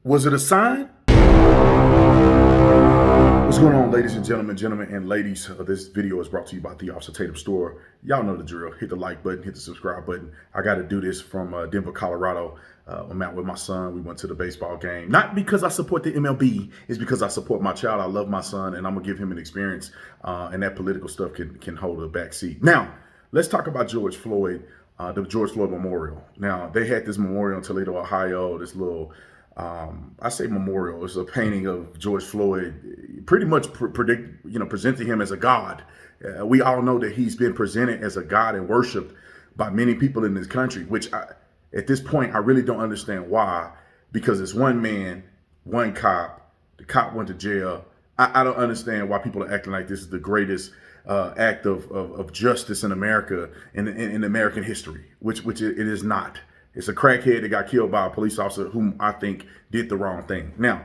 Was it a sign? What's going on, ladies and gentlemen and ladies? This video is brought to you by the Officer Tatum Store. Y'all know the drill. Hit the like button, hit the subscribe button. I got to do this from Denver, Colorado. I'm out with my son. We went to the baseball game. Not because I support the MLB. It's because I support my child. I love my son, and I'm going to give him an experience. And that political stuff can hold a back seat. Now, let's talk about George Floyd, the George Floyd Memorial. Now, they had this memorial in Toledo, Ohio, this little... I say memorial. It's a painting of George Floyd, pretty much presenting him as a god. We all know that he's been presented as a god and worshipped by many people in this country, which at this point, I really don't understand why, because it's one man, one cop. The cop went to jail. I don't understand why people are acting like this is the greatest act of justice in America, in American history, which it is not. It's a crackhead that got killed by a police officer whom I think did the wrong thing. Now,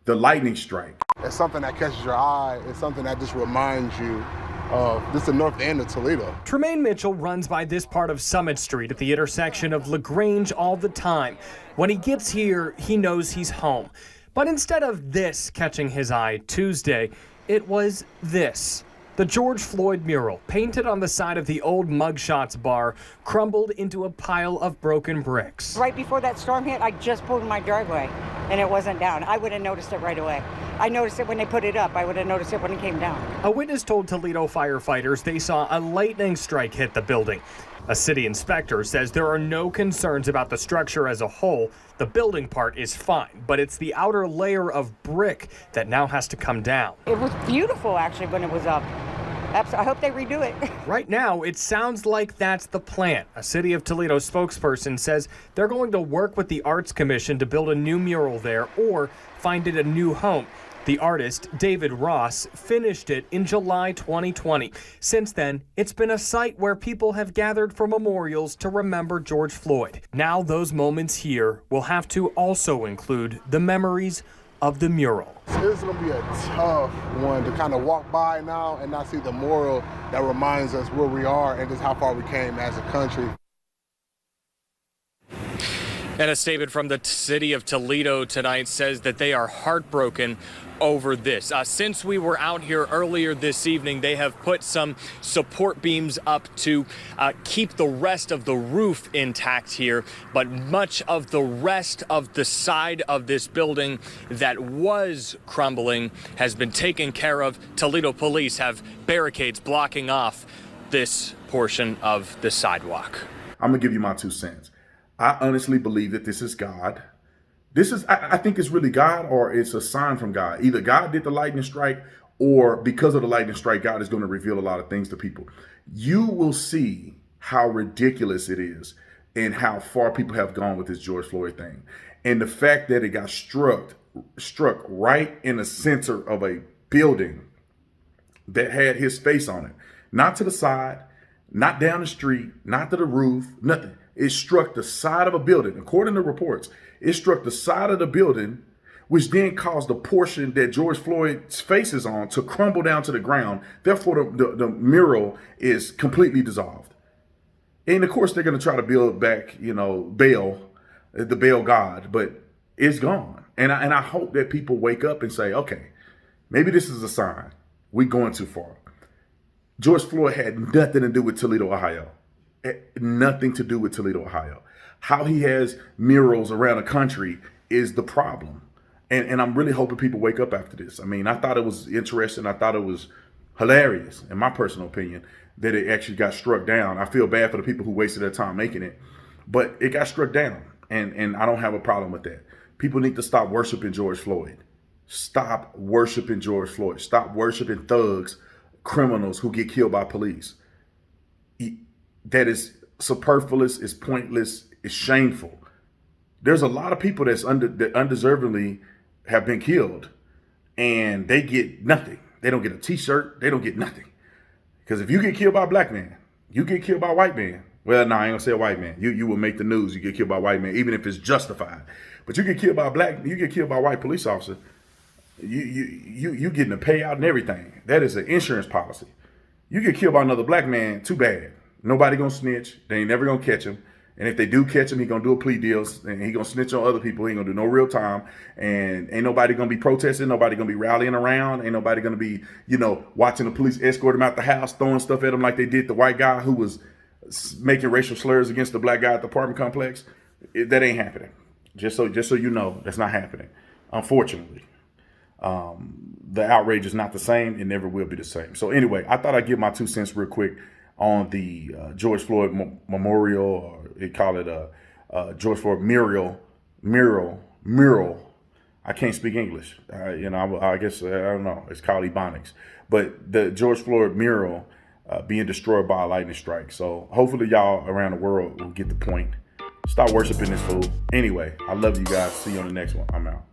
the lightning strike. It's something that catches your eye. It's something that just reminds you of just the north end of Toledo. Tremaine Mitchell runs by this part of Summit Street at the intersection of LaGrange all the time. When he gets here, he knows he's home. But instead of this catching his eye Tuesday, it was this. The George Floyd mural, painted on the side of the old Mugshots bar, crumbled into a pile of broken bricks. Right before that storm hit, I just pulled in my driveway, and it wasn't down. I would have noticed it right away. I noticed it when they put it up. I would have noticed it when it came down. A witness told Toledo firefighters they saw a lightning strike hit the building. A city inspector says there are no concerns about the structure as a whole. The building part is fine, but it's the outer layer of brick that now has to come down. It was beautiful, actually, when it was up. I hope they redo it. Right now, it sounds like that's the plan. A City of Toledo spokesperson says they're going to work with the Arts Commission to build a new mural there or find it a new home. The artist, David Ross, finished it in July 2020. Since then, it's been a site where people have gathered for memorials to remember George Floyd. Now those moments here will have to also include the memories of the mural. It's going to be a tough one to kind of walk by now and not see the mural that reminds us where we are and just how far we came as a country. And a statement from the city of Toledo tonight says that they are heartbroken over this. Since we were out here earlier this evening, they have put some support beams up to keep the rest of the roof intact here, but much of the rest of the side of this building that was crumbling has been taken care of. Toledo police have barricades blocking off this portion of the sidewalk. I'm gonna give you my 2 cents. I honestly believe that this is God. I think it's really God, or it's a sign from God. Either God did the lightning strike, or because of the lightning strike, God is going to reveal a lot of things to people. You will see how ridiculous it is and how far people have gone with this George Floyd thing. And the fact that it got struck right in the center of a building that had his face on it. Not to the side, not down the street, not to the roof, nothing. It struck the side of a building. According to reports, it struck the side of the building, which then caused the portion that George Floyd's face is on to crumble down to the ground. Therefore, the mural is completely dissolved. And of course, they're going to try to build back, Baal, the Baal god, but it's gone. And I hope that people wake up and say, okay, maybe this is a sign. We're going too far. George Floyd had nothing to do with Toledo, Ohio. Nothing to do with Toledo, Ohio. How he has murals around the country is the problem. And I'm really hoping people wake up after this. I mean, I thought it was interesting. I thought it was hilarious, in my personal opinion, that it actually got struck down. I feel bad for the people who wasted their time making it, but it got struck down. And I don't have a problem with that. People need to stop worshiping George Floyd. Stop worshiping George Floyd. Stop worshiping thugs, criminals who get killed by police. That is superfluous, is pointless, is shameful. There's a lot of people that undeservingly have been killed, and they get nothing. They don't get a t-shirt. They don't get nothing. Because if you get killed by a black man, you get killed by a white man. Well, no, I ain't gonna say a white man. You will make the news. You get killed by a white man, even if it's justified. But you get killed by you get killed by a white police officer. You getting a payout and everything. That is an insurance policy. You get killed by another black man, too bad. Nobody gonna snitch. They ain't never gonna catch him. And if they do catch him, he gonna do a plea deal, and he gonna snitch on other people. He ain't gonna do no real time, and ain't nobody gonna be protesting. Nobody gonna be rallying around. Ain't nobody gonna be, watching the police escort him out the house, throwing stuff at him like they did the white guy who was making racial slurs against the black guy at the apartment complex. That ain't happening. Just so you know, that's not happening. Unfortunately, the outrage is not the same. It never will be the same. So anyway, I thought I'd give my 2 cents real quick on the George Floyd memorial, or they call it George Floyd mural. I can't speak English. I guess, I don't know. It's called Ebonics. But the George Floyd mural being destroyed by a lightning strike. So hopefully y'all around the world will get the point. Stop worshiping this fool. Anyway, I love you guys. See you on the next one. I'm out.